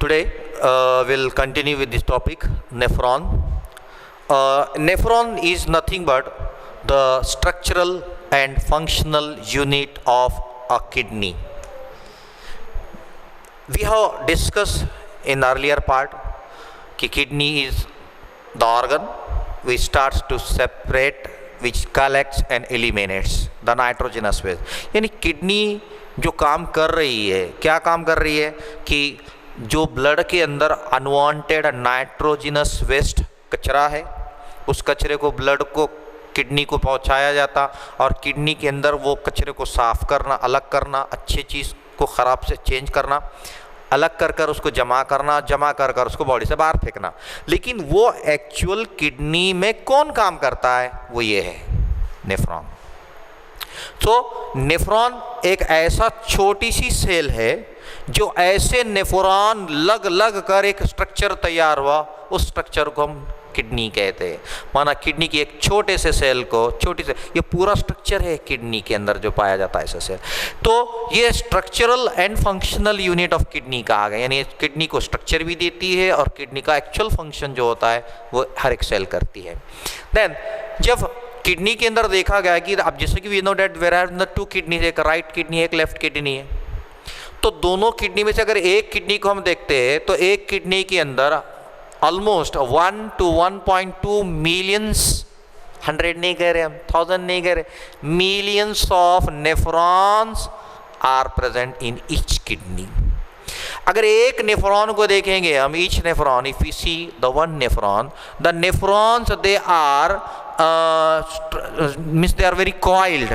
Today we'll continue with this topic, nephron. Nephron is nothing but the structural and functional unit of a kidney. We have discussed in earlier part कि kidney is the organ which starts to separate, which collects and eliminates the nitrogenous waste. यानी kidney जो काम कर रही है, क्या काम कर रही है कि जो ब्लड के अंदर अनवांटेड नाइट्रोजिनस वेस्ट कचरा है, उस कचरे को ब्लड को किडनी को पहुंचाया जाता और किडनी के अंदर वो कचरे को साफ करना, अलग करना, अच्छी चीज़ को ख़राब से चेंज करना, अलग कर कर उसको जमा करना, जमा कर कर उसको बॉडी से बाहर फेंकना। लेकिन वो एक्चुअल किडनी में कौन काम करता है, वो ये है नेफ्रॉन। तो नेफ्रॉन एक ऐसा छोटी सी सेल है जो ऐसे नेफ्रॉन लग लग कर एक स्ट्रक्चर तैयार हुआ, उस स्ट्रक्चर को हम किडनी कहते हैं। माना किडनी की एक छोटे से सेल को, छोटी से, ये पूरा स्ट्रक्चर है किडनी के अंदर जो पाया जाता है ऐसा सेल। तो ये structural and functional unit of kidney कहा गया, यानी किडनी को स्ट्रक्चर भी देती है और किडनी का एक्चुअल फंक्शन जो होता है वो हर एक सेल करती है। देन जब किडनी के अंदर देखा गया कि अब जैसे कि we know that where are the two kidney, एक राइट किडनी एक लेफ्ट किडनी है, तो दोनों किडनी में से अगर एक किडनी को हम देखते हैं तो एक किडनी के अंदर ऑलमोस्ट 1 to 1.2 मिलियंस, 100 नहीं कह रहे हम, 1000 नहीं कह रहे, millions of nephrons are present in each kidney. अगर एक नेफ्रॉन को देखेंगे हम, each nephron, if we see the one nephron, the nephrons they are means they are very coiled,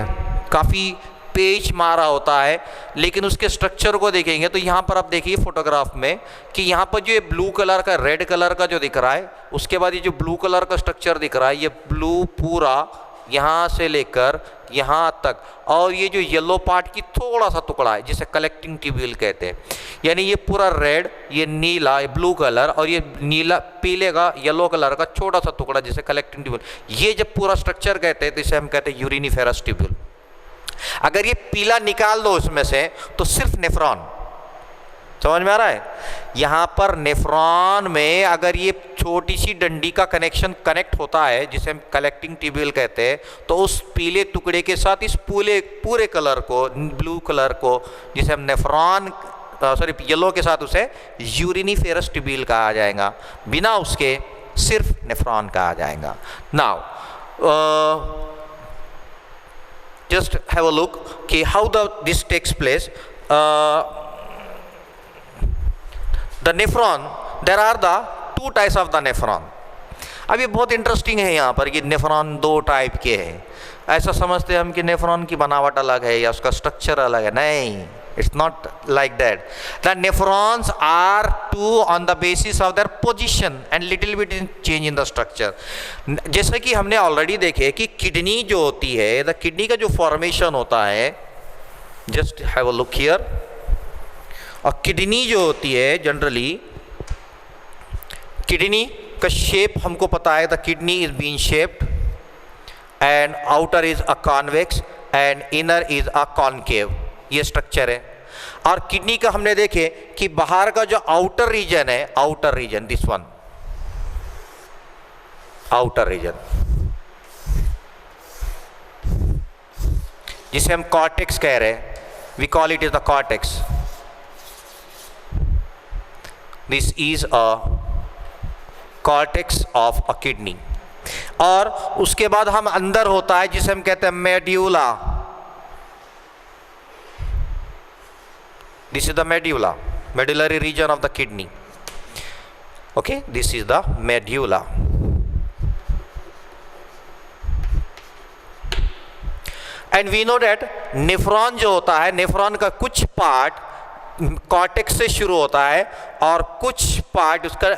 काफ़ी पेच मारा होता है। लेकिन उसके स्ट्रक्चर को देखेंगे तो यहाँ पर आप देखिए फोटोग्राफ में कि यहाँ पर जो ये ब्लू कलर का, रेड कलर का जो दिख रहा है, उसके बाद ये जो ब्लू कलर का स्ट्रक्चर दिख रहा है, ये ब्लू पूरा यहाँ से लेकर यहाँ तक, और ये जो येलो पार्ट की थोड़ा सा टुकड़ा है जिसे कलेक्टिंग ट्यूब्यूल कहते हैं, यानी ये पूरा रेड, ये नीला, ये ब्लू कलर, और ये नीला पीले का येलो कलर का छोटा सा टुकड़ा जिसे कलेक्टिंग ट्यूब्यूल, ये जब पूरा स्ट्रक्चर कहते हैं तो इसे हम कहते हैं यूरिनिफेरस ट्यूब्यूल। अगर ये पीला निकाल दो इसमें से तो सिर्फ नेफ्रॉन, समझ में आ रहा है? यहाँ पर नेफ्रॉन में अगर ये छोटी सी डंडी का कनेक्शन कनेक्ट होता है जिसे हम कलेक्टिंग ट्यूब्यूल कहते हैं, तो उस पीले टुकड़े के साथ इस पूरे कलर को, ब्लू कलर को, जिसे हम नेफ्रॉन येलो के साथ उसे यूरिनिफेरस ट्यूब्यूल कहा जाएगा, बिना उसके सिर्फ नेफ्रॉन कहा जाएगा। Now just have a look कि how this takes place. The nephron, there are the two types of the nephron. अब ये बहुत इंटरेस्टिंग है यहाँ पर कि नेफ्रॉन दो टाइप के हैं। ऐसा समझते हैं हम कि नेफ्रॉन की बनावट अलग है या उसका स्ट्रक्चर अलग है, नहीं, it's not like that. The nephrons are two on the basis of their position and little bit change in the structure. जैसे कि हमने ऑलरेडी देखे कि किडनी जो होती है, द किडनी का जो फॉर्मेशन होता है, just have a look here, और किडनी जो होती है जनरली, किडनी का शेप हमको पता है, the kidney is bean shaped and outer is a convex and inner is a concave, ये स्ट्रक्चर है। और किडनी का हमने देखे कि बाहर का जो आउटर रीजन है, outer region, this one outer region, जिसे हम कॉर्टेक्स कह रहे हैं, we call it is the cortex, this is a cortex of a kidney. और उसके बाद हम अंदर होता है जिसे हम कहते हैं medulla, this is the medulla, medullary region of the kidney. Okay, this is the medulla. And we know that nephron जो होता है, नेफ्रॉन का कुछ पार्ट कॉर्टेक्स से शुरू होता है और कुछ पार्ट उसका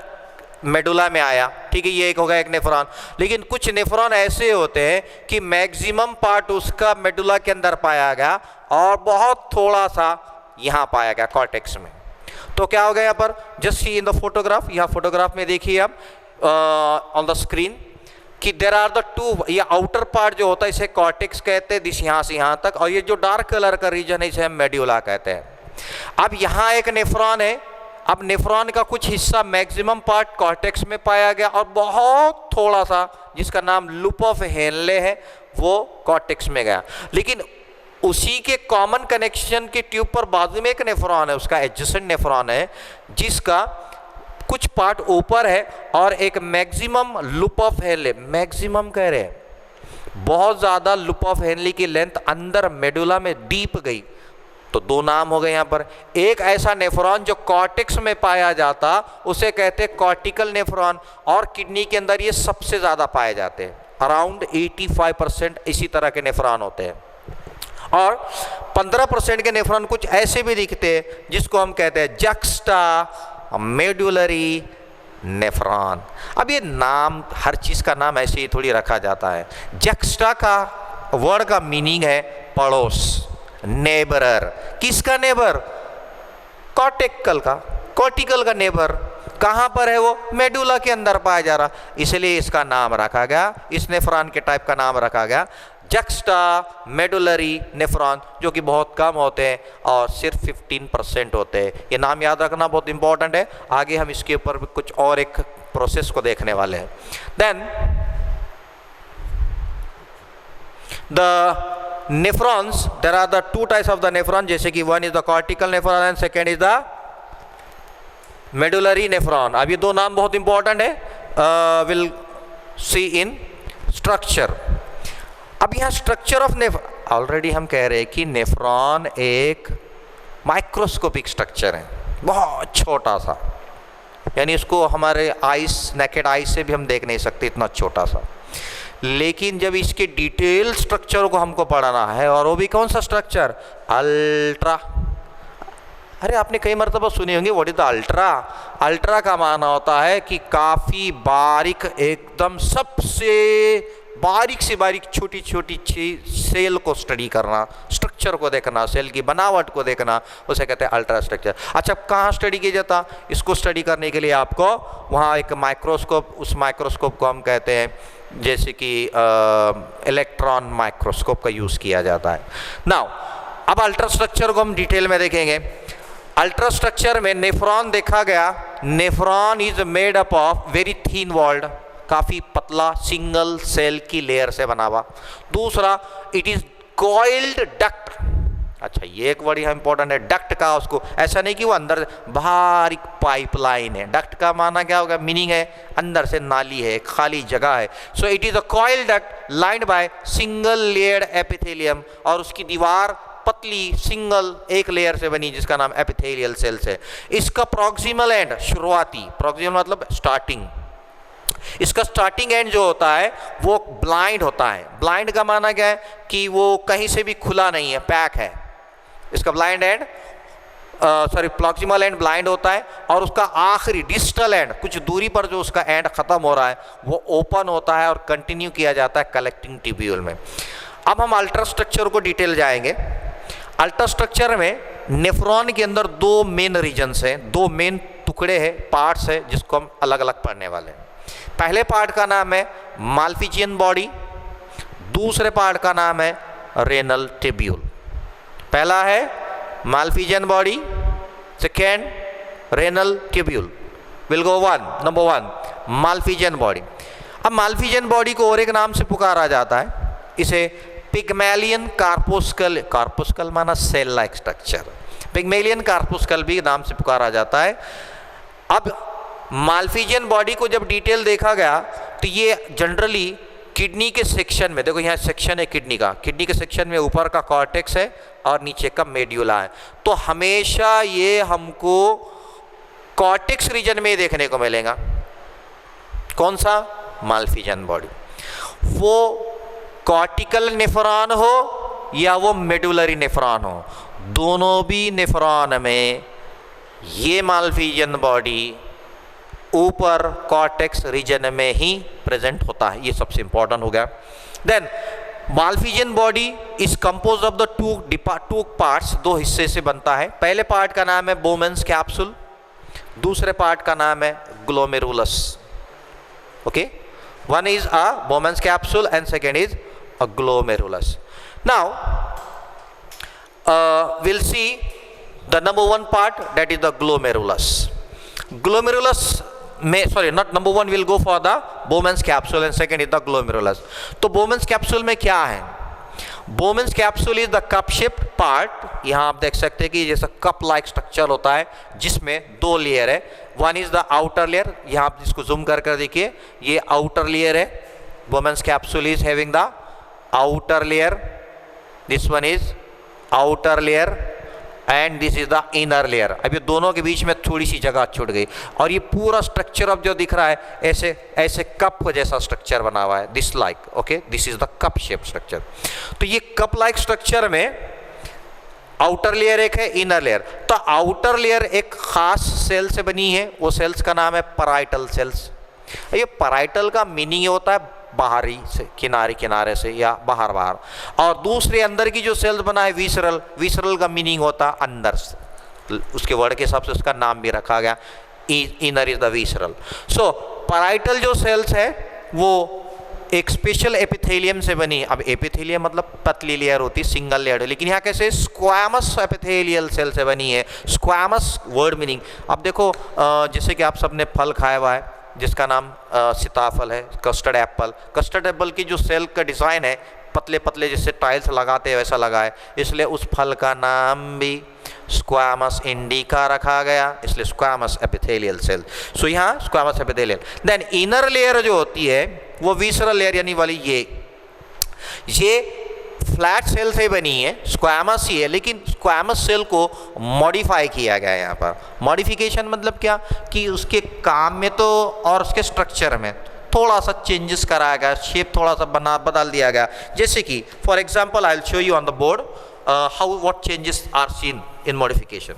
मेडुला में आया, ठीक है, ये एक होगा एक नेफ्रॉन। लेकिन कुछ नेफ्रॉन ऐसे होते हैं कि मैक्सिमम पार्ट उसका मेडुला के अंदर पाया गया और बहुत थोड़ा सा यहाँ पाया गया कॉर्टेक्स में। तो क्या हो गया यहाँ पर, just see in the photograph, यहाँ फोटोग्राफ में देखिए आप ऑन द स्क्रीन कि देर आर द टू, ये आउटर पार्ट जो होता है इसे कॉर्टेक्स कहते हैं, दिस यहाँ से यहाँ तक, और ये जो डार्क कलर का रीजन है इसे हम मेड्यूला कहते हैं। अब यहाँ एक नेफ्रॉन है अब नेफ्रॉन का कुछ हिस्सा मैक्सिमम पार्ट कॉर्टेक्स में पाया गया और बहुत थोड़ा सा जिसका नाम लूप ऑफ हेनले है वो कॉर्टेक्स में गया। लेकिन उसी के कॉमन कनेक्शन के ट्यूब पर बाजू में एक नेफ्रॉन है, उसका एडजेसेंट नेफ्रॉन है, जिसका कुछ पार्ट ऊपर है और एक maximum loop of Henley, maximum कह रहे हैं, बहुत ज़्यादा लूप ऑफ हेनले की लेंथ अंदर मेडुला में डीप गई। तो दो नाम हो गए यहाँ पर। एक ऐसा नेफ्रॉन जो कॉर्टेक्स में पाया जाता उसे कहते हैं कॉर्टिकल नेफ्रॉन, और किडनी के अंदर ये सबसे ज़्यादा पाए जाते हैं, अराउंड 85% इसी तरह के नेफ्रॉन होते हैं। और 15% के नेफ्रॉन कुछ ऐसे भी दिखते हैं जिसको हम कहते हैं जक्स्टा मेडुलरी नेफ्रॉन। अब ये नाम, हर चीज़ का नाम ऐसे ही थोड़ी रखा जाता है। जक्स्टा का वर्ड का मीनिंग है पड़ोस, नेबरर। किसका नेबर? कॉर्टिकल का, कॉर्टिकल का नेबर। कहाँ पर है वो? मेडुला के अंदर पाया जा रहा, इसलिए इसका नाम रखा गया, इस नेफ्रॉन के टाइप का नाम रखा गया जक्स्टा मेडुलरी नेफ्रॉन, जो कि बहुत कम होते हैं और सिर्फ 15% होते हैं। ये नाम याद रखना बहुत इंपॉर्टेंट है, आगे हम इसके ऊपर भी कुछ और एक प्रोसेस को देखने वाले हैं। Then the nephrons, there are the two types of the nephron, जैसे कि one is the cortical nephron and second is the medullary nephron. अब ये दो नाम बहुत इंपॉर्टेंट है, विल सी इन स्ट्रक्चर। अब यहाँ स्ट्रक्चर ऑफ नेफ्रॉन, ऑलरेडी हम कह रहे हैं कि नेफ्रॉन एक माइक्रोस्कोपिक स्ट्रक्चर है, बहुत छोटा सा, यानी इसको हमारे आइस, नेकेड आइस से भी हम देख नहीं सकते, इतना छोटा सा। लेकिन जब इसके डिटेल स्ट्रक्चर को हमको पढ़ाना है, और वो भी कौन सा स्ट्रक्चर? अल्ट्रा। अरे आपने कई मरतबा सुनी होंगी what is the ultra. Ultra का माना होता है कि काफ़ी बारीक, एकदम सबसे बारीक से बारीक छोटी छोटी सेल को स्टडी करना, स्ट्रक्चर को देखना, सेल की बनावट को देखना, उसे कहते हैं अल्ट्रा स्ट्रक्चर। अच्छा, कहाँ स्टडी किया जाता? इसको स्टडी करने के लिए आपको वहाँ एक माइक्रोस्कोप, उस माइक्रोस्कोप को हम कहते हैं जैसे कि इलेक्ट्रॉन माइक्रोस्कोप का यूज़ किया जाता है। नाउ अब अल्ट्रा स्ट्रक्चर को हम डिटेल में देखेंगे। अल्ट्रा स्ट्रक्चर में नेफ्रॉन देखा गया, nephron is made up of very thin walled, काफ़ी पतला सिंगल सेल की लेयर से बना हुआ। दूसरा, इट इज कॉइल्ड डक्ट। अच्छा, ये एक वर्ड यहाँ इंपॉर्टेंट है, डक्ट का। उसको ऐसा नहीं कि वो अंदर बाहर एक पाइपलाइन है, डक्ट का माना क्या होगा? मीनिंग है अंदर से नाली है, खाली जगह है। So it is a coiled duct lined by single layered epithelium, और उसकी दीवार पतली सिंगल एक लेयर से बनी जिसका नाम एपिथेलियल सेल्स है। इसका प्रॉक्सिमल एंड, शुरुआती, प्रॉक्सिमल मतलब स्टार्टिंग, इसका स्टार्टिंग एंड जो होता है वो ब्लाइंड होता है। ब्लाइंड का माना क्या है? कि वो कहीं से भी खुला नहीं है, पैक है। इसका blind and, proximal and blind होता है, और उसका आखिरी डिस्टल एंड, कुछ दूरी पर जो उसका एंड खत्म हो रहा है वो ओपन होता है और कंटिन्यू किया जाता है कलेक्टिंग ट्यूब्यूल में। अब हम अल्ट्रा स्ट्रक्चर को डिटेल जाएंगे। अल्ट्रा स्ट्रक्चर में नेफ्रॉन के अंदर दो मेन रीजन्स हैं, दो मेन टुकड़े हैं, पार्ट्स हैं, जिसको हम अलग अलग पढ़ने वाले हैं। पहले पार्ट का नाम है माल्फिजियन बॉडी, दूसरे पार्ट का नाम है रेनल ट्यूब्यूल। पहला है Malpighian body, second renal tubule. Will go number one, Malpighian body. अब माल्फिजियन बॉडी को और एक नाम से पुकारा जाता है, इसे पिग्मेलियन कार्पोस्कल, कार्पोस्कल माना सेल लाइक स्ट्रक्चर, पिग्मेलियन कार्पोस्कल भी नाम से पुकारा जाता है। अब माल्फिजियन बॉडी को जब डिटेल देखा गया तो ये जनरली किडनी के सेक्शन में, देखो यहाँ सेक्शन है किडनी का, किडनी के सेक्शन में ऊपर का कॉर्टेक्स है और नीचे का मेड्यूला है, तो हमेशा ये हमको कॉर्टेक्स रीजन में देखने को मिलेगा। कौन सा? Malpighian body. वो कॉर्टिकल नेफ्रॉन हो या वो मेडुलरी नेफ्रॉन हो, दोनों भी नेफ्रॉन में ये माल्फिजियन बॉडी ऊपर कॉर्टेक्स रीजन में ही प्रेजेंट होता है। ये सबसे इंपॉर्टेंट हो गया। Then malpighian body is compose of the two parts, दो हिस्से से बनता है। पहले पार्ट का नाम है बोमेन्स कैप्सूल, दूसरे पार्ट का नाम है glomerulus. Okay, one is a Bowman's capsule and second is a glomerulus. Now we'll see the number one part, that is the glomerulus. Glomerulus में, sorry not number 1 will go for the Bowman's capsule and second is the glomerulus. तो Bowman's capsule में क्या है? Bowman's capsule is the cup shaped part. यहां आप देख सकते हैं कि जैसा कप लाइक स्ट्रक्चर होता है जिसमें 2 लेयर है। One is the outer layer, यहां आप इसको जूम कर देखिए, ये आउटर लेयर है। Bowman's capsule is having the outer layer, this one is outer layer and this is the inner layer. अब ये दोनों के बीच में थोड़ी सी जगह छूट गई और ये पूरा स्ट्रक्चर अब जो दिख रहा है ऐसे ऐसे कप जैसा स्ट्रक्चर बना हुआ है, this like, okay, this is the cup shape structure. तो ये कप लाइक स्ट्रक्चर में आउटर लेयर एक है, इनर लेयर। तो आउटर लेयर एक खास सेल से बनी है, वो सेल्स का नाम है पैराइटल सेल्स। ये पैराइटल का मीनिंग होता है बाहरी से, किनारे किनारे से या बाहर बाहर, और दूसरे अंदर की जो सेल्स बना है विसरल, विसरल का मीनिंग होता है अंदर से, उसके वर्ड के हिसाब से उसका नाम भी रखा गया, inner is the visceral. So parietal जो सेल्स है वो एक स्पेशल एपिथेलियम से बनी। अब एपिथेलियम मतलब पतली लेयर होती, सिंगल लेयर, लेकिन यहाँ कैसे स्क्वामस एपिथेलियल सेल से बनी है। स्क्वामस वर्ड मीनिंग, अब देखो जैसे कि आप सबने फल खाया हुआ है जिसका नाम सीताफल है, कस्टर्ड एप्पल। कस्टर्ड एप्पल की जो सेल का डिज़ाइन है पतले पतले जैसे टाइल्स लगाते हैं वैसा लगा है, इसलिए उस फल का नाम भी स्क्वामस इंडिका रखा गया, इसलिए स्क्वामस एपिथेलियल सेल। सो यहाँ squamous epithelial. Then inner layer जो होती है वो विसरल लेयर यानी वाली ये फ्लैट सेल से बनी है, स्क्वामस ही है, लेकिन स्क्वामस सेल को मॉडिफाई किया गया है। यहाँ पर मॉडिफिकेशन मतलब क्या कि उसके काम में तो और उसके स्ट्रक्चर में थोड़ा सा चेंजेस कराया गया, शेप थोड़ा सा बदल दिया गया। जैसे कि for example I will show you on the board how what changes are seen in modification.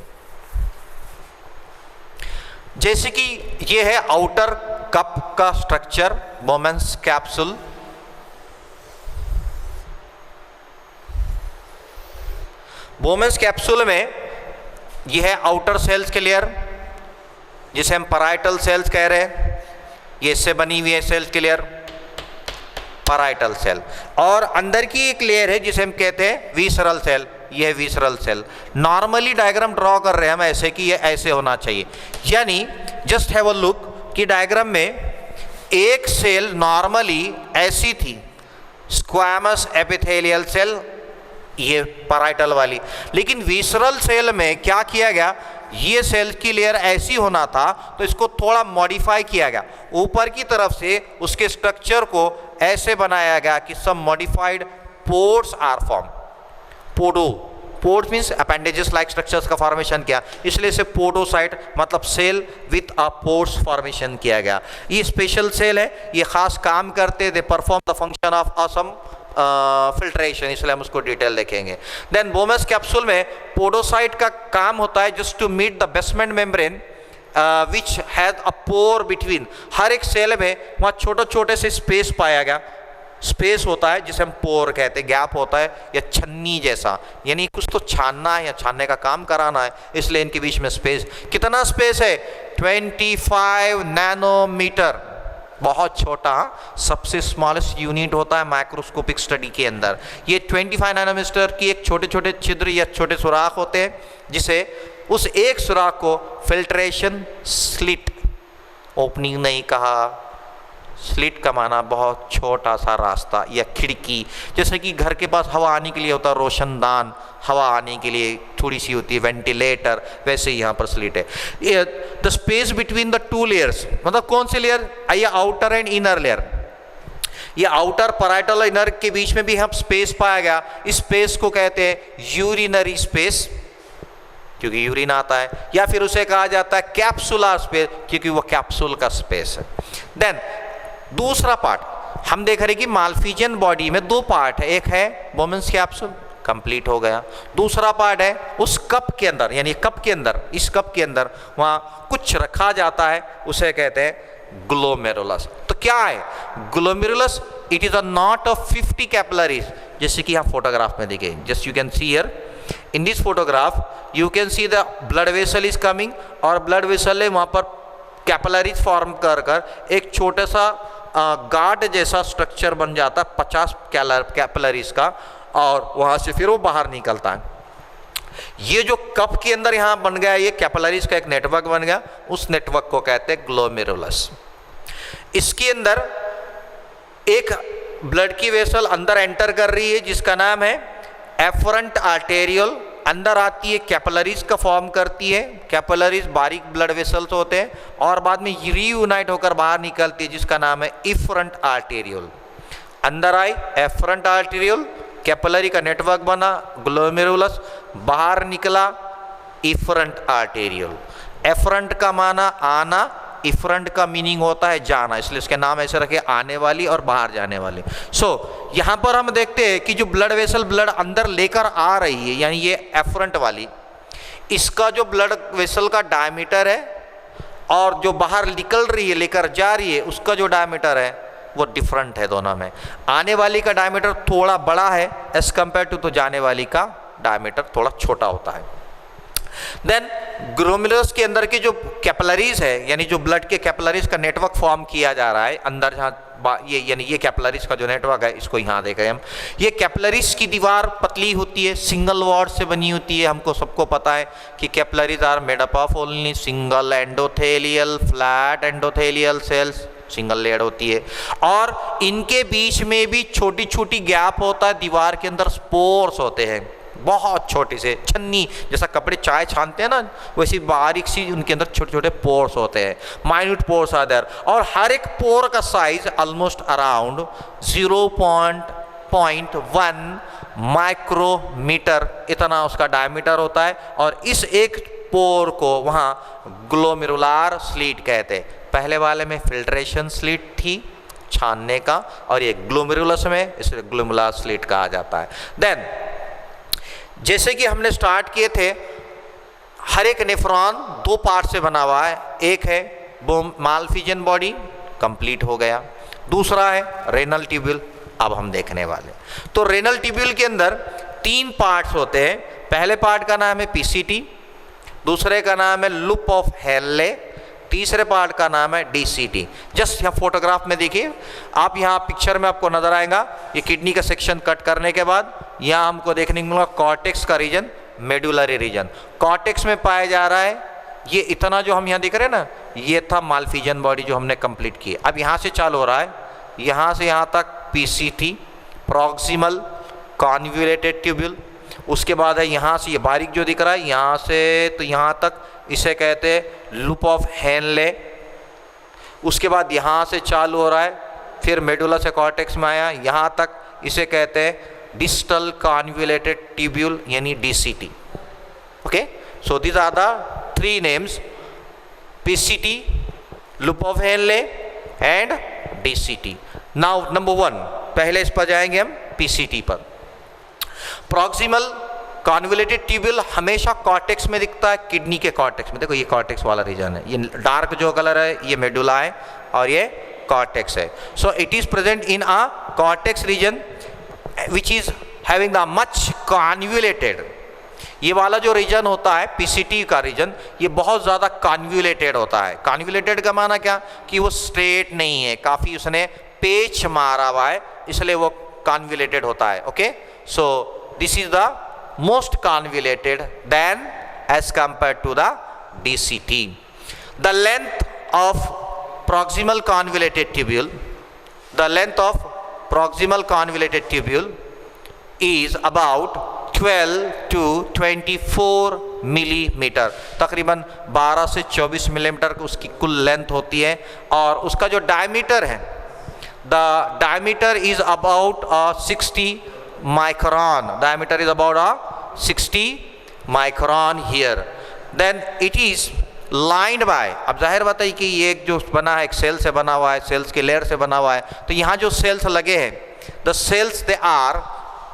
जैसे कि ये है आउटर कप का structure, Bowman's capsule. Bowman's capsule में यह है आउटर सेल्स के लेयर जिसे हम पैराइटल सेल्स कह रहे हैं, ये इससे बनी हुई है सेल्स की लेयर पैराइटल सेल, और अंदर की एक लेयर है जिसे हम कहते हैं विसरल सेल, ये है visceral cell. Normally diagram draw कर रहे हैं हम ऐसे कि ये ऐसे होना चाहिए, यानी जस्ट हैव अ लुक कि डायग्राम में एक सेल नॉर्मली ऐसी थी, स्क्वामस एपिथेलियल सेल, ये पैराइटल वाली, लेकिन विसरल सेल में क्या किया गया, ये सेल की लेयर ऐसी होना था तो इसको थोड़ा मॉडिफाई किया गया, ऊपर की तरफ से उसके स्ट्रक्चर को ऐसे बनाया गया कि सब modified pores are form. Pores means appendages like structures का फॉर्मेशन किया, इसलिए इसे पोडोसाइट मतलब cell with a pores formation किया गया। ये स्पेशल सेल है, ये खास काम करते, they perform the function of असम फिल्ट्रेशन, इसलिए हम उसको डिटेल देखेंगे। देन बोमेन्स कैप्सूल में पोडोसाइट का काम होता है just to meet the basement membrane which has a pore between. हर एक सेल में वहाँ छोटे छोटे से स्पेस पाया गया, स्पेस होता है जिसे हम पोर कहते हैं, गैप होता है या छन्नी जैसा, यानी कुछ तो छानना है या छानने का काम कराना है, इसलिए इनके बीच में स्पेस। कितना स्पेस है? 25 नैनोमीटर, बहुत छोटा, सबसे स्मॉलेस्ट यूनिट होता है माइक्रोस्कोपिक स्टडी के अंदर। ये 25 नैनोमीटर की एक छोटे छोटे छिद्र या छोटे सुराख होते हैं, जिसे उस एक सुराख को फिल्ट्रेशन स्लिट, ओपनिंग नहीं कहा, स्लिट का माना बहुत छोटा सा रास्ता या खिड़की, जैसे कि घर के पास हवा आने के लिए होता है रोशनदान, हवा आने के लिए थोड़ी सी होती है वेंटिलेटर, वैसे ही यहाँ पर स्लिट है। The space between the two layers, मतलब कौन से लेयर? आइए, आउटर एंड इनर लेयर। ये आउटर पैराइटल और इनर के बीच में भी हम स्पेस पाया गया, इस स्पेस को कहते हैं यूरिनरी स्पेस, क्योंकि यूरिन आता है, या फिर उसे कहा जाता है कैप्सुलर स्पेस, क्योंकि वो कैप्सूल का स्पेस है। देन दूसरा पार्ट हम देख रहे हैं कि माल्फिजियन बॉडी में 2 पार्ट है, एक है बोमेन्स कैप्सूल, कंप्लीट हो गया, दूसरा पार्ट है उस कप के अंदर, यानी कप के अंदर, इस कप के अंदर वहाँ कुछ रखा जाता है, उसे कहते हैं ग्लोमेरुलस। तो क्या है glomerulus? It is a not of 50 capillaries, जैसे कि यहाँ फोटोग्राफ में दिखे, just you can see here in this photograph you can see the blood vessel is coming, और ब्लड वेसल है वहाँ पर कैपिलरीज फॉर्म कर एक छोटा सा गार्ड जैसा स्ट्रक्चर बन जाता है 50 कैपिलरीज का, और वहाँ से फिर वो बाहर निकलता है। ये जो कप के अंदर यहाँ बन गया, ये कैपिलरीज का एक नेटवर्क बन गया, उस नेटवर्क को कहते हैं ग्लोमेरुलस। इसके अंदर एक ब्लड की वेसल अंदर एंटर कर रही है जिसका नाम है एफरेंट आर्टेरियल, अंदर आती है, कैपिलरीज का फॉर्म करती है, कैपिलरीज बारीक ब्लड वेसल्स होते हैं, और बाद में रीयूनाइट होकर बाहर निकलती है जिसका नाम है इफरेंट आर्टेरियल। अंदर आई एफरेंट आर्टेरियल, कैपिलरी का नेटवर्क बना ग्लोमेरुलस, बाहर निकला इफरेंट आर्टेरियल। एफरेंट का माना आना, इफरेंट का मीनिंग होता है जाना, इसलिए इसके नाम ऐसे रखे, आने वाली और बाहर जाने वाली। यहाँ पर हम देखते हैं कि जो ब्लड वेसल ब्लड अंदर लेकर आ रही है, यानी ये एफरेंट वाली, इसका जो ब्लड वेसल का डायमीटर है और जो बाहर निकल रही है लेकर जा रही है उसका जो डायमीटर है वो डिफरेंट है दोनों में। आने वाली का डायमीटर थोड़ा बड़ा है एज कंपेयर टू, तो जाने वाली का डायमीटर थोड़ा छोटा होता है। देन ग्लोमेरुलस के अंदर की जो कैपिलरीज है, यानी जो ब्लड के कैपिलरीज का नेटवर्क फॉर्म किया जा रहा है अंदर, जहाँ ये यानी ये कैपिलरीज का जो नेटवर्क है, इसको यहाँ देख रहे हैं हम। ये कैपिलरीज की दीवार पतली होती है, सिंगल वॉल से बनी होती है। हमको सबको पता है कि capillaries are made up of only single endothelial flat endothelial cells, single layer होती है, और इनके बीच में भी छोटी छोटी गैप होता है, दीवार के अंदर स्पोर्स होते हैं, बहुत छोटे से, छन्नी जैसा कपड़े चाय छानते हैं ना, वैसी बारीक सी उनके अंदर छोटे छोटे पोर्स होते हैं, माइन्यूट पोर्स आर देयर, और हर एक पोर का साइज ऑलमोस्ट अराउंड 0.1 माइक्रोमीटर इतना उसका डायमीटर होता है। और इस एक पोर को वहाँ ग्लोमेरुलर स्लिट कहते हैं। पहले वाले में फिल्ट्रेशन स्लिट थी छानने का, और ये ग्लोमेरुलस में इसे ग्लोमेरुलर स्लिट कहा जाता है। देन जैसे कि हमने स्टार्ट किए थे, हर एक नेफ्रॉन दो पार्ट से बना हुआ है। एक है मालफिजियन बॉडी, कंप्लीट हो गया। दूसरा है रेनल ट्यूब्यूल, अब हम देखने वाले। तो रेनल ट्यूब्यूल के अंदर तीन पार्ट्स होते हैं। पहले पार्ट का नाम है पीसीटी, दूसरे का नाम है लूप ऑफ हेनले, तीसरे पार्ट का नाम है डीसीटी। जस्ट यहाँ फोटोग्राफ में देखिए आप, यहाँ पिक्चर में आपको नजर आएगा ये किडनी का सेक्शन कट करने के बाद यहाँ हमको देखने को मिलेगा कॉर्टेक्स का रीजन, मेडुलरी रीजन। कॉर्टेक्स में पाया जा रहा है ये इतना जो हम यहाँ दिख रहे हैं ना, ये था मालफिजियन बॉडी जो हमने कंप्लीट की। अब यहाँ से चालू हो रहा है, यहाँ से यहाँ तक पीसीटी प्रॉक्सिमल कॉन्वोल्यूटेड ट्यूब्यूल, उसके बाद है यहाँ से ये बारीक जो दिख रहा है यहाँ से तो यहाँ तक, इसे कहते हैं लूप ऑफ हेनले। उसके बाद यहाँ से चालू हो रहा है, फिर मेडुला से कॉर्टेक्स में आया यहाँ तक, इसे कहते हैं डिस्टल कॉन्वोल्यूटेड ट्यूब्यूल यानी DCT. Okay, so these are the three names, PCT, loop of Henle and DCT. Now number 1, पहले इस पर जाएंगे हम पीसीटी पर। प्रॉक्सिमल कॉन्वोल्यूटेड ट्यूब्यूल हमेशा कॉर्टेक्स में दिखता है, किडनी के कॉर्टेक्स में। देखो ये कॉर्टेक्स वाला रीजन है, ये डार्क जो कलर है ये मेडुला है और ये कॉर्टेक्स है। So it is present in a cortex region which is having the much convoluted. ये वाला जो रीजन होता है पीसीटी का रीजन, ये बहुत ज़्यादा कॉन्वोल्यूटेड होता है। कॉन्वोल्यूटेड का माना क्या कि वो स्ट्रेट नहीं है, काफ़ी उसने पेच मारा हुआ है, इसलिए वो कॉन्वोल्यूटेड होता है। Okay, so this is the most convoluted than as compared to the DCT. The length of proximal convoluted tubule, the length of proximal convoluted tubule is about 12 to 24 millimetre, तकरीबन 12 से 24 मिलीमीटर उसकी कुल length होती है। और उसका जो diameter है, the diameter is about 60 micron, diameter is about 60 micron here. Then it is lined by, अब जाहिर बात है कि ये एक जो बना है एक सेल से बना हुआ है, सेल्स के लेयर से बना हुआ है, तो यहाँ जो सेल्स लगे हैं, the cells they are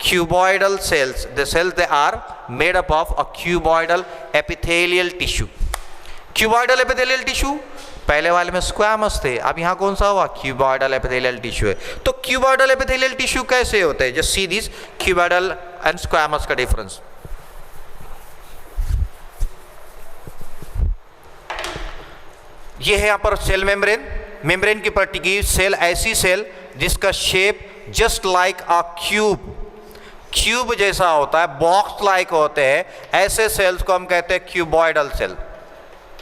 cuboidal cells, the cells they are made up of a cuboidal epithelial tissue. Cuboidal epithelial tissue पहले वाले में स्क्वैमस थे, अब यहाँ कौन सा हुआ, क्यूबॉइडल एपिथेलियल टिश्यू है। तो क्यूबॉइडल एपिथेलियल टिश्यू कैसे होते हैं, just see this cuboidal and squamous का डिफरेंस। ये है यहाँ पर सेल मेम्ब्रेन, मेम्ब्रेन की पर्टिकुलर सेल, ऐसी सेल जिसका शेप जस्ट लाइक अ क्यूब, क्यूब जैसा होता है, बॉक्स लाइक होते हैं, ऐसे सेल्स को हम कहते हैं cuboidal cell,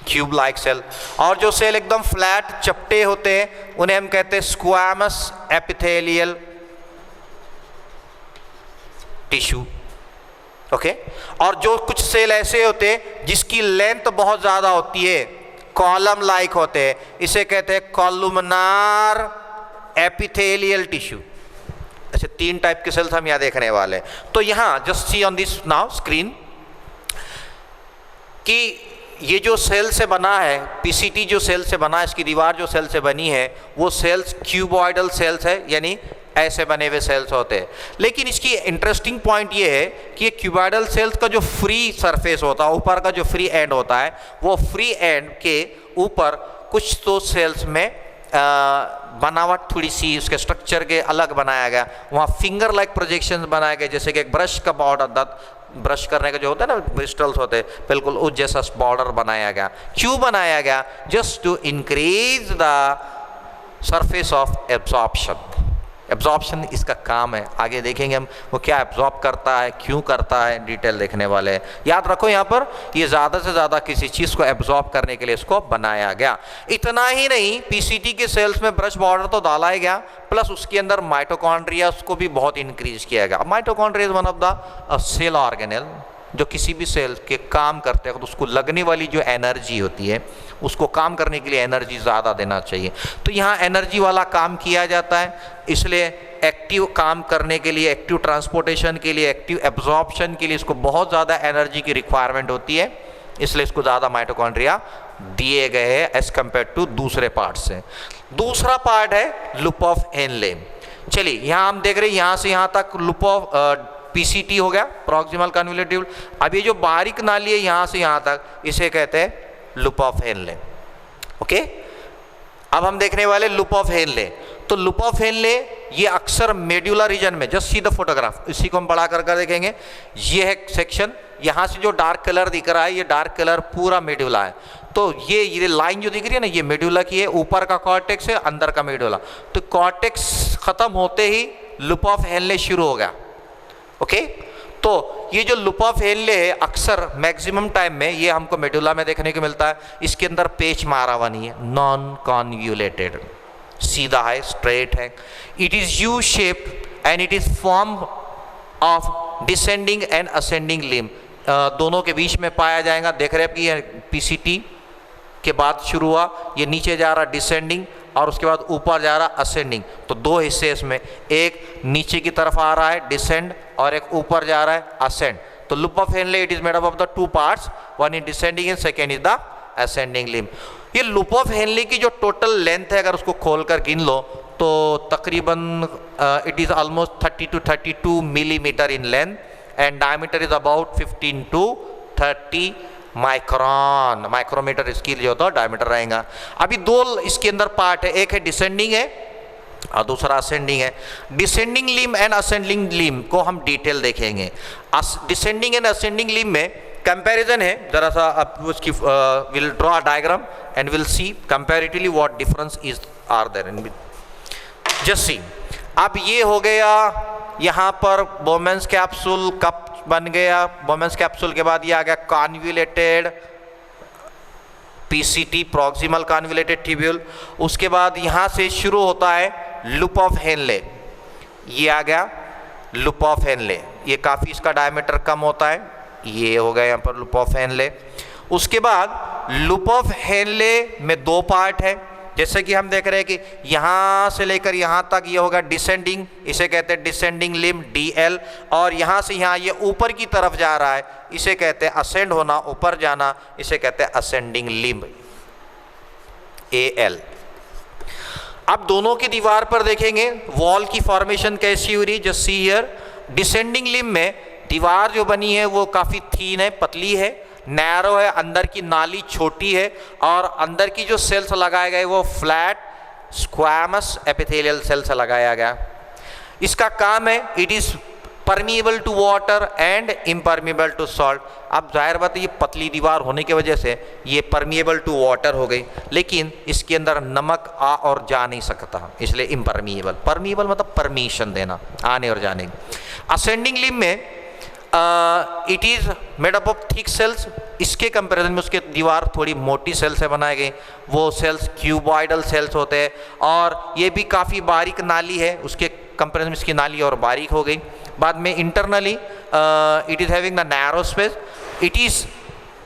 cube like cell. और जो सेल एकदम फ्लैट चपटे होते हैं उन्हें हम कहते हैं स्क्वैमस एपिथेलियल टिश्यू। ओके। और जो कुछ सेल ऐसे होते हैं जिसकी लेंथ बहुत ज़्यादा होती है, कॉलम लाइक होते हैं, इसे कहते हैं कॉलुमनार एपिथेलियल टिश्यू। ऐसे 3 टाइप के सेल्स हम यहाँ देखने वाले हैं। तो यहाँ just see on this now screen कि ये जो सेल से बना है, पीसीटी जो सेल से बना है, इसकी दीवार जो सेल से बनी है, वो सेल्स क्यूबॉइडल सेल्स है, यानी ऐसे बने हुए सेल्स होते हैं। लेकिन इसकी इंटरेस्टिंग पॉइंट ये है कि ये क्यूबॉइडल सेल्स का जो फ्री सरफेस होता है, ऊपर का जो फ्री एंड होता है, वो फ्री एंड के ऊपर कुछ तो सेल्स में बनावट थोड़ी सी उसके स्ट्रक्चर के अलग बनाया गया, वहाँ फिंगर लाइक प्रोजेक्शंस बनाए गए, जैसे कि एक ब्रश का बॉर्डर, ब्रश करने का जो होता है ना ब्रिस्टल्स होते हैं, बिल्कुल उस जैसा बॉर्डर बनाया गया। क्यों बनाया गया? Just to increase the surface of absorption. Absorption इसका काम है, आगे देखेंगे हम वो क्या एब्जॉर्ब करता है, क्यों करता है, डिटेल देखने वाले हैं। याद रखो यहाँ पर ये ज़्यादा से ज़्यादा किसी चीज़ को एब्जॉर्ब करने के लिए इसको बनाया गया। इतना ही नहीं, पीसीटी के सेल्स में ब्रश बॉर्डर तो डाला ही गया, प्लस उसके अंदर माइटोकॉन्ड्रिया को भी बहुत इंक्रीज किया गया। Mitochondria is one of the cell organelle जो किसी भी सेल के काम करते हैं तो उसको लगने वाली जो एनर्जी होती है, उसको काम करने के लिए एनर्जी ज़्यादा देना चाहिए। तो यहाँ एनर्जी वाला काम किया जाता है, इसलिए एक्टिव काम करने के लिए, एक्टिव ट्रांसपोर्टेशन के लिए, एक्टिव एब्जॉर्प्शन के लिए इसको बहुत ज़्यादा एनर्जी की रिक्वायरमेंट होती है, इसलिए इसको ज़्यादा माइटोकॉन्ड्रिया दिए गए हैं एज कम्पेयर टू दूसरे पार्ट से। दूसरा पार्ट है लूप ऑफ हेनले। चलिए यहाँ हम देख रहे हैं यहाँ से यहाँ तक लूप ऑफ पीसीटी हो गया, प्रॉक्सिमल कन्वोल्यूटिव। अब ये जो बारीक नाली है यहाँ से यहाँ तक, इसे कहते हैं लूप ऑफ हेनले। ओके, अब हम देखने वाले लूप ऑफ हेनले। तो लूप ऑफ हेनले ये अक्सर मेड्यूलर रीजन में, जस्ट सी द फोटोग्राफ, इसी को हम बड़ा कर देखेंगे। ये है सेक्शन, यहाँ से जो डार्क कलर दिख रहा है ये डार्क कलर पूरा मेड्यूला है। तो ये लाइन जो दिख रही है ना, ये मेड्यूला की है, ऊपर का कॉर्टेक्स है, अंदर का मेड्यूला। तो कॉर्टेक्स खत्म होते ही लूप ऑफ हेनले शुरू हो गया। ओके, तो ये जो लूप ऑफ हेनले है अक्सर मैक्सिमम टाइम में ये हमको मेडुला में देखने को मिलता है। इसके अंदर पेच मारा हुआ नहीं है, नॉन कॉन्व्यूलेटेड, सीधा है, स्ट्रेट है। It is U shape and it is form of descending and ascending limb, दोनों के बीच में पाया जाएगा। देख रहे हैं कि ये पीसीटी के बाद शुरू हुआ, ये नीचे जा रहा डिसेंडिंग और उसके बाद ऊपर जा रहा असेंडिंग। तो 2 हिस्से इसमें, एक नीचे की तरफ आ रहा है डिसेंड और एक ऊपर जा रहा है असेंड। तो loop of Henley it is made up of the 2 parts, one is descending and second is the ascending limb. ये लूप ऑफ हेनले की जो टोटल लेंथ है, अगर उसको खोल कर गिन लो तो तकरीबन it is almost 30 to 32 millimetre in length and diameter is about 15 to 30 micron. Micrometre इसकी जो होता है डायमीटर रहेगा। अभी 2 इसके अंदर पार्ट है, एक है डिसेंडिंग है और दूसरा असेंडिंग है। Descending limb and ascending limb को हम डिटेल देखेंगे। डिसेंडिंग एंड असेंडिंग लिम्ब में कंपैरिजन है, जरा सा आप उसकी will draw a diagram and will see comparatively what difference is are there in just see. अब ये हो गया यहाँ पर बोमेंस कैप्सूल कप बन गया। बोमेंस कैप्सूल के बाद ये आ गया convoluted PCT, proximal convoluted tubule. उसके बाद यहाँ से शुरू होता है लूप ऑफ हेनले, ये आ गया लूप ऑफ हेनले। ये काफ़ी इसका डायमीटर कम होता है, ये हो गया यहाँ पर लूप ऑफ हेनले। उसके बाद लूप ऑफ हेनले में 2 पार्ट है, जैसे कि हम देख रहे हैं कि यहाँ से लेकर यहाँ तक ये होगा डिसेंडिंग, इसे कहते हैं डिसेंडिंग लिम्ब DL, और यहाँ से यहाँ ये ऊपर की तरफ जा रहा है, इसे कहते हैं असेंड होना, ऊपर जाना, इसे कहते हैं असेंडिंग लिम्ब AL। अब दोनों की दीवार पर देखेंगे वॉल की फॉर्मेशन कैसी हो रही, just see here. Descending limb में दीवार जो बनी है वो काफ़ी थीन है, पतली है, नैरो है, अंदर की नाली छोटी है और अंदर की जो सेल्स लगाए गए वो फ्लैट स्क्वैमस एपिथेलियल सेल से लगाया गया। इसका काम है, it is permeable to water and impermeable to salt. अब जाहिर बात है ये पतली दीवार होने की वजह से ये परमिएबल टू वाटर हो गई, लेकिन इसके अंदर नमक आ और जा नहीं सकता, इसलिए इम्परमिएबल। परमिएबल मतलब परमिशन देना आने और जाने की। असेंडिंग लिम्ब में it is made up of thick cells. इसके कंपैरिजन में उसके दीवार थोड़ी मोटी सेल से बनाई गई, वो सेल्स क्यूबॉइडल सेल्स होते हैं, और ये भी काफ़ी बारीक नाली है, उसके कंपैरिजन में इसकी नाली और बारीक हो गई। बाद में internally it is having the narrow space, it is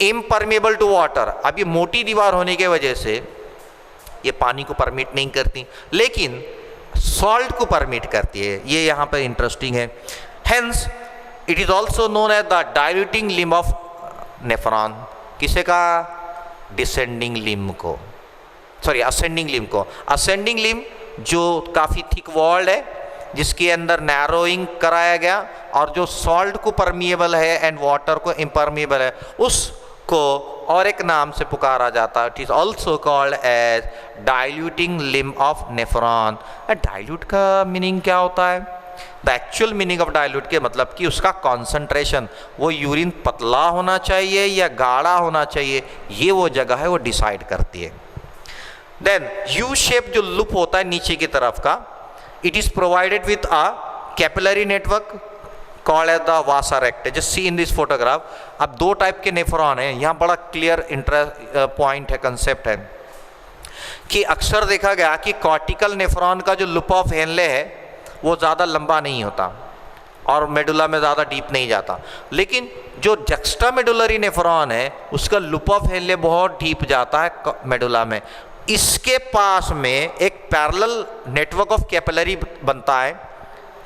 impermeable to water. अब ये मोटी दीवार होने की वजह से ये पानी को परमिट नहीं करती, लेकिन सॉल्ट को परमिट करती है, ये यहाँ पर इंटरेस्टिंग है। Hence it is also known as the diluting limb of nephron. किसे का? डिसेंडिंग लिम्ब को, सॉरी असेंडिंग लिम्ब को। असेंडिंग लिम्ब जो काफ़ी थिक वॉल्ड है, जिसके अंदर नैरोइंग कराया गया, और जो सॉल्ट को परमिएबल है एंड वाटर को इम्परमिएबल है, उसको और एक नाम से पुकारा जाता है। It is also called as diluting limb of nephron. Dilute का मीनिंग क्या होता है? The actual meaning of dilute के मतलब कि उसका कॉन्सेंट्रेशन, वो यूरिन पतला होना चाहिए या गाढ़ा होना चाहिए, ये वो जगह है वो डिसाइड करती है। देन यू शेप जो लूप होता है नीचे की तरफ का, it is provided with a capillary network called as the vasa recta. Just see in this photograph. अब दो टाइप के नेफ्रॉन हैं, यहाँ बड़ा क्लियर पॉइंट है, कंसेप्ट है कि अक्सर देखा गया कि कॉर्टिकल नेफ्रॉन का जो लूप ऑफ हेनले है वो ज़्यादा लंबा नहीं होता और मेडुला में ज़्यादा डीप नहीं जाता, लेकिन जो जक्स्टा मेडुलरी नेफ्रॉन है उसका लूप ऑफ हेनले बहुत डीप जाता है मेडुला में। इसके पास में एक पैरेलल नेटवर्क ऑफ कैपिलरी बनता है,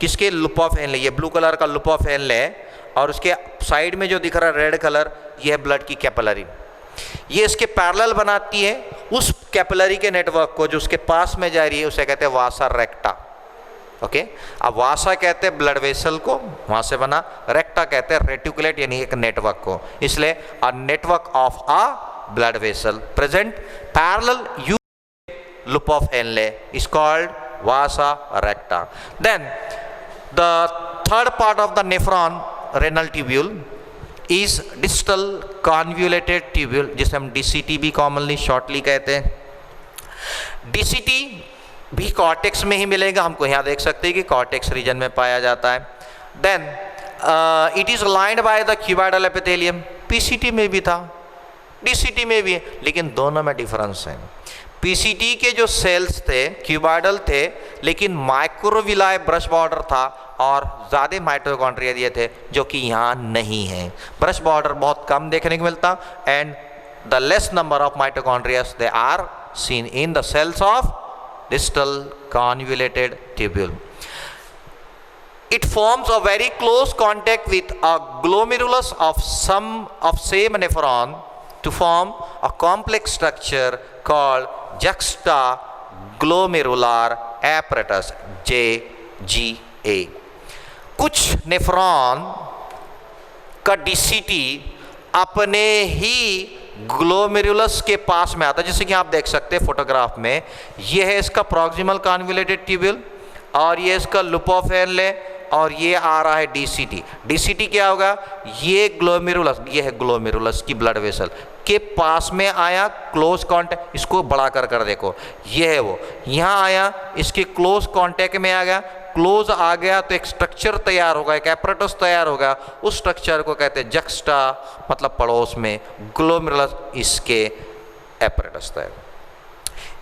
किसके? Loop of Henley. ये ब्लू कलर का लूप ऑफ हेनले है, और उसके साइड में जो दिख रहा है रेड कलर, ये है ब्लड की कैपिलरी। ये इसके पैरेलल बनाती है उस कैपिलरी के नेटवर्क को जो उसके पास में जा रही है, उसे कहते हैं वासा रेक्टा। ओके अब वासा कहते हैं ब्लड वेसल को, वहाँ से बना, रेक्टा कहते हैं रेटिकुलेट यानी एक नेटवर्क को, इसलिए a network of a blood vessel present parallel you loop of Henle is called vasa recta. Then the third part of the nephron, renal tubule, is distal convoluted tubule, जिसे हम DCT भी commonly shortly कहते हैं। DCT भी cortex में ही मिलेगा, हमको यहाँ देख सकते हैं कि कॉर्टेक्स रीजन में पाया जाता है। Then it is lined by the cuboidal epithelium. PCT में भी था, DCT में भी है, लेकिन दोनों में डिफरेंस है। PCT के जो सेल्स थे क्यूबॉइडल थे, लेकिन माइक्रोविलाई ब्रश बॉर्डर था और ज़्यादा माइटोकॉन्ड्रिया दिए थे, जो कि यहाँ नहीं है। ब्रश बॉर्डर बहुत कम देखने को मिलता, and the less number of mitochondrias they are seen in the cells of distal convoluted tubule. It forms a very close contact with a glomerulus of same nephron to form a complex structure called juxtaglomerular apparatus, JGA. कुछ nephron का DCT अपने ही glomerulus के पास में आता है, जैसे कि आप देख सकते हैं फोटोग्राफ में, ये है इसका प्रॉक्सिमल कॉन्वोल्यूटेड ट्यूब्यूल और ये इसका लूप ऑफ हेनले, और ये आ रहा है DCT। DCT क्या होगा? ये ग्लोमेरुलस, ये है ग्लोमेरुलस की ब्लड वेसल के पास में आया, क्लोज कॉन्टैक्ट, इसको बड़ा कर देखो, ये है वो, यहाँ आया, इसके क्लोज कॉन्टैक्ट में आ गया, क्लोज आ गया तो एक स्ट्रक्चर तैयार होगा, एक एपरेटस तैयार होगा, उस स्ट्रक्चर को कहते हैं जक्स्टा, मतलब पड़ोस में, ग्लोमेरुलस इसके एपरेटस तैयार।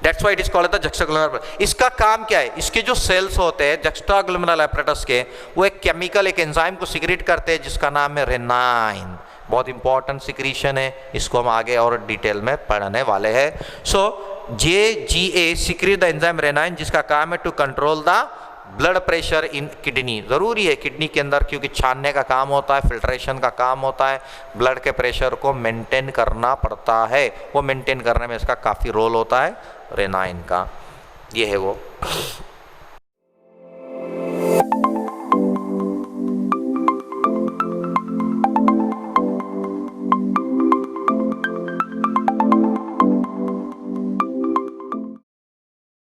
That's why it is called the juxtaglomerular. इसका काम क्या है? इसके जो सेल्स होते हैं जक्स्टाग्लोमेरुलर एपरेटस के, वो एक केमिकल, एक एंजाइम को सिक्रीट करते हैं जिसका नाम है रेनाइन। बहुत इंपॉर्टेंट सिक्रीशन है, इसको हम आगे और डिटेल में पढ़ने वाले हैं। So JGA secrete the enzyme renin, जिसका काम है to control the blood pressure in kidney. ज़रूरी है किडनी के अंदर, क्योंकि छानने का काम होता है, फिल्ट्रेशन का काम होता है, ब्लड के प्रेशर को मेंटेन करना पड़ता है, वो मेंटेन करने में इसका काफ़ी रोल होता है रेनाइन का। ये है वो।